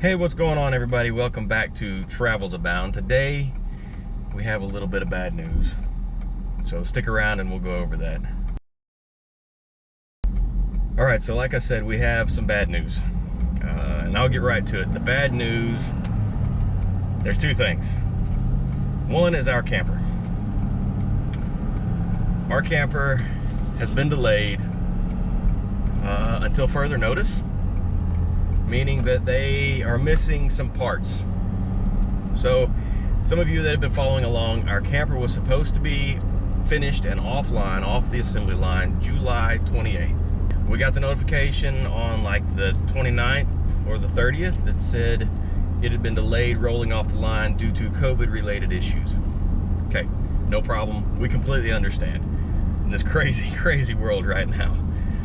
Hey, what's going on, everybody? Welcome back to Travels Abound. Today we have a little bit of bad news, so stick around and we'll go over that. Alright, so like I said, we have some bad news, and I'll get right to it. The bad news, there's two things. One is our camper. Our camper has been delayed until further notice, meaning that they are missing some parts. So some of you that have been following along, our camper was supposed to be finished and offline, off the assembly line, July 28th. We got the notification on like the 29th or the 30th that said it had been delayed rolling off the line due to COVID related issues. Okay, no problem. We completely understand in this crazy, crazy world right now.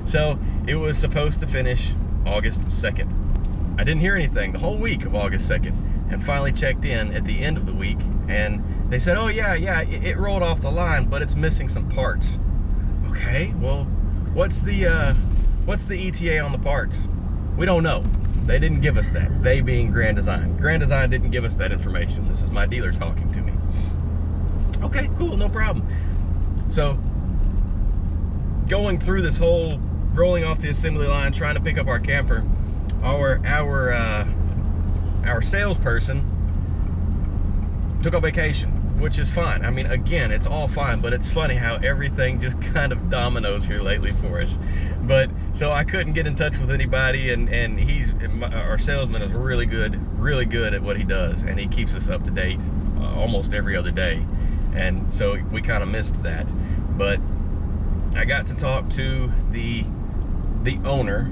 So it was supposed to finish August 2nd. I didn't hear anything the whole week of August 2nd, and finally checked in at the end of the week, and they said, oh yeah, it rolled off the line, but it's missing some parts. Okay, well, what's the ETA on the parts? We don't know. They didn't give us that. They being Grand Design. Grand Design didn't give us that information. This is my dealer talking to me. Okay, cool, no problem. So, going through this whole rolling off the assembly line, trying to pick up our camper, our salesperson took a vacation, which is fine. I mean, again, it's all fine, but it's funny how everything just kind of dominoes here lately for us. But so I couldn't get in touch with anybody, and our salesman is really good at what he does, and he keeps us up to date almost every other day, and so we kind of missed that. But I got to talk to the owner,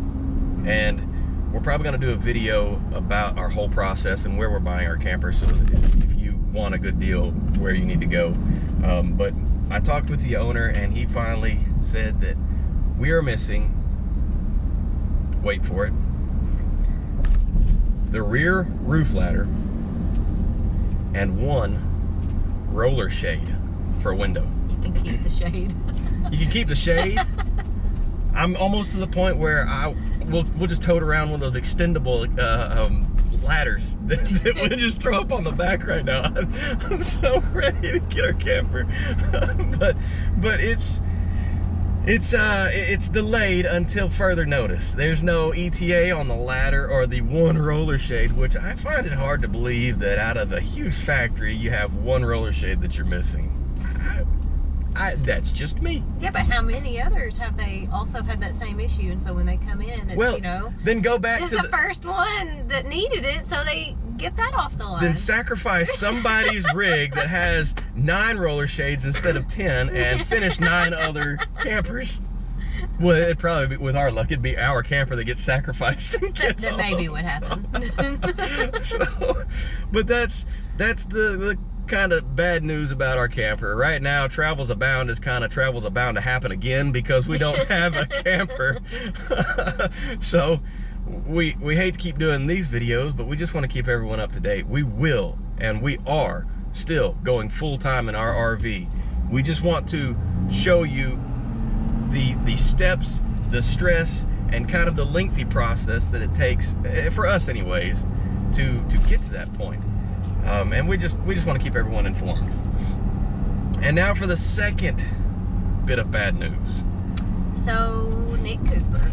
and we're probably going to do a video about our whole process and where we're buying our camper, so that if you want a good deal, where you need to go. But I talked with the owner, and he finally said that we are missing, wait for it, the rear roof ladder and one roller shade for a window. You can keep the shade. You can keep the shade. I'm almost to the point where we'll just tote around one of those extendable ladders that we'll just throw up on the back right now. I'm so ready to get our camper, but it's delayed until further notice. There's no ETA on the ladder or the one roller shade, which I find it hard to believe that out of a huge factory you have one roller shade that you're missing. That's just me. Yeah, but how many others have they also had that same issue? And so when they come in, it's, well, you know, then go back this to is the first one that needed it, so they get that off the line. Then sacrifice somebody's rig that has 9 roller shades instead of 10 and finish 9 other campers. Well, it'd probably be, with our luck, it'd be our camper that gets sacrificed. That may be what happened. So, but that's the kind of bad news about our camper. Right now, Travels Abound is kind of Travels Abound to happen again, because we don't have a camper. So we hate to keep doing these videos, but we just want to keep everyone up to date. We will, and we are still going full-time in our RV. We just want to show you the steps, the stress, and kind of the lengthy process that it takes, for us anyways, to get to that point. And we just want to keep everyone informed. And now for the second bit of bad news. So Nick Cooper,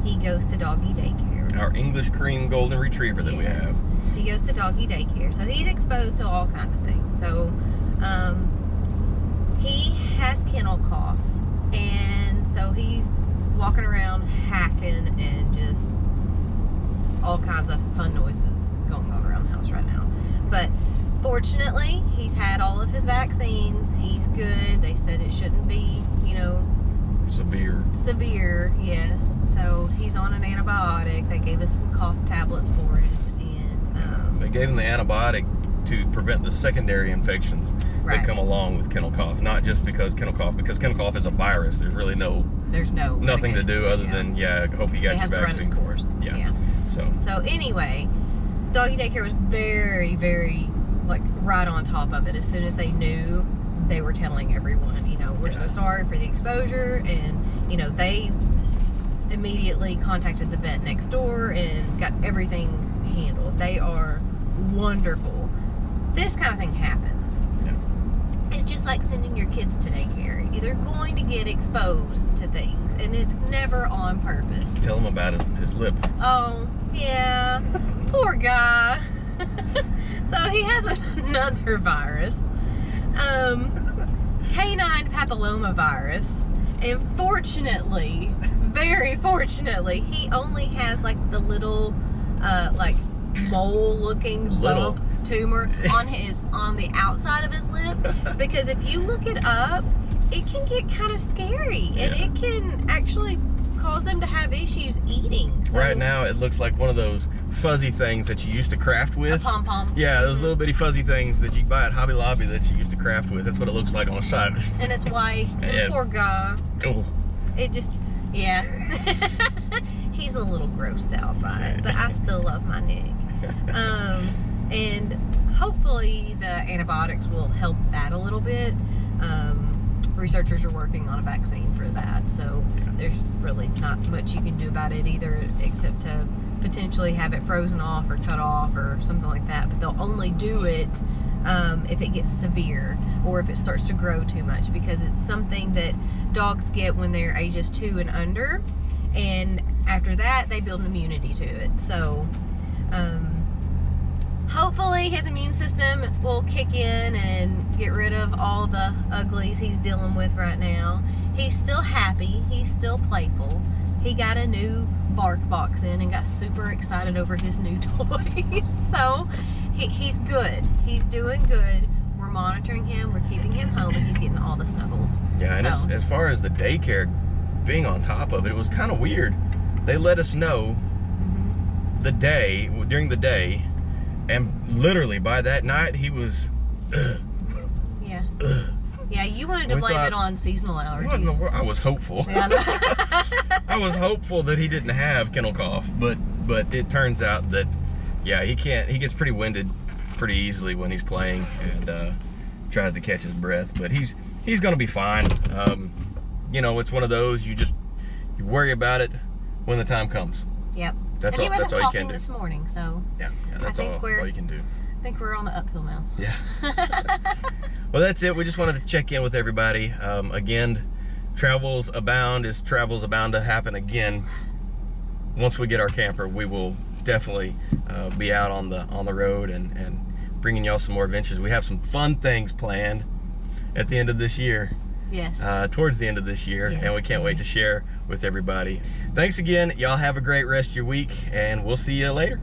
he goes to doggy daycare. Our English cream golden retriever that we have. He goes to doggy daycare, so he's exposed to all kinds of things. So he has kennel cough, and so he's walking around hacking and just all kinds of fun noises going on around the house right now. But fortunately, he's had all of his vaccines. He's good. They said it shouldn't be, you know, severe, yes. So he's on an antibiotic. They gave us some cough tablets for him, and they gave him the antibiotic to prevent the secondary infections that come along with kennel cough. Not just because kennel cough is a virus. There's really nothing to do other than, I hope you got your vaccine. It has to run its course. Yeah. So anyway, doggy daycare was very, very, like, right on top of it. As soon as they knew, they were telling everyone, you know, we're so sorry for the exposure, and, you know, they immediately contacted the vet next door and got everything handle. They are wonderful. This kind of thing happens. Yeah. It's just like sending your kids to daycare. They're going to get exposed to things, and it's never on purpose. Tell him about his lip. Oh, yeah. Poor guy. So he has another virus. Canine papillomavirus. And fortunately, very fortunately, he only has like the little, like mole-looking Little. bump tumor on the outside of his lip. Because if you look it up, it can get kind of scary, and Yeah. it can actually cause them to have issues eating. So, Right now, it looks like one of those fuzzy things that you used to craft a with. pom-pom. Yeah, those little bitty fuzzy things that you buy at Hobby Lobby that you used to craft with. That's what it looks like on the side. And it's white. And Yeah. poor guy. Oh, It just, yeah. He's a little grossed out by it, but I still love my Nick. And hopefully the antibiotics will help that a little bit. Researchers are working on a vaccine for that, so there's really not much you can do about it either, except to potentially have it frozen off or cut off or something like that. But they'll only do it if it gets severe or if it starts to grow too much, because it's something that dogs get when they're ages 2 and under, and after that they build an immunity to it. So hopefully his immune system will kick in and get rid of all the uglies he's dealing with right now. He's still happy, he's still playful. He got a new bark box in and got super excited over his new toys. So he's good, he's doing good. We're monitoring him, we're keeping him home, and he's getting all the snuggles. yeah. And So- as far as the daycare being on top of it, it was kind of weird. They let us know during the day, and literally by that night he was. Yeah. Yeah, you wanted to We blame thought- it on seasonal What in the allergies. world? I was hopeful. Yeah, I know. I was hopeful that he didn't have kennel cough, but it turns out that yeah, he can't. He gets pretty winded pretty easily when he's playing and tries to catch his breath. But he's gonna be fine. You know, it's one of those you worry about it when the time comes. Yep. That's and he all- wasn't that's all you coughing can do. this morning, so Yeah, that's think all you can do. I think we're on the uphill now. Yeah. Well, that's it. We just wanted to check in with everybody. Again, travels abound to happen again. Once we get our camper, we will definitely be out on the road and bringing y'all some more adventures. We have some fun things planned at the end of this year, Yes. towards the end of this year, and we Yes. can't wait to share with everybody. Thanks again. Y'all have a great rest of your week, and we'll see you later.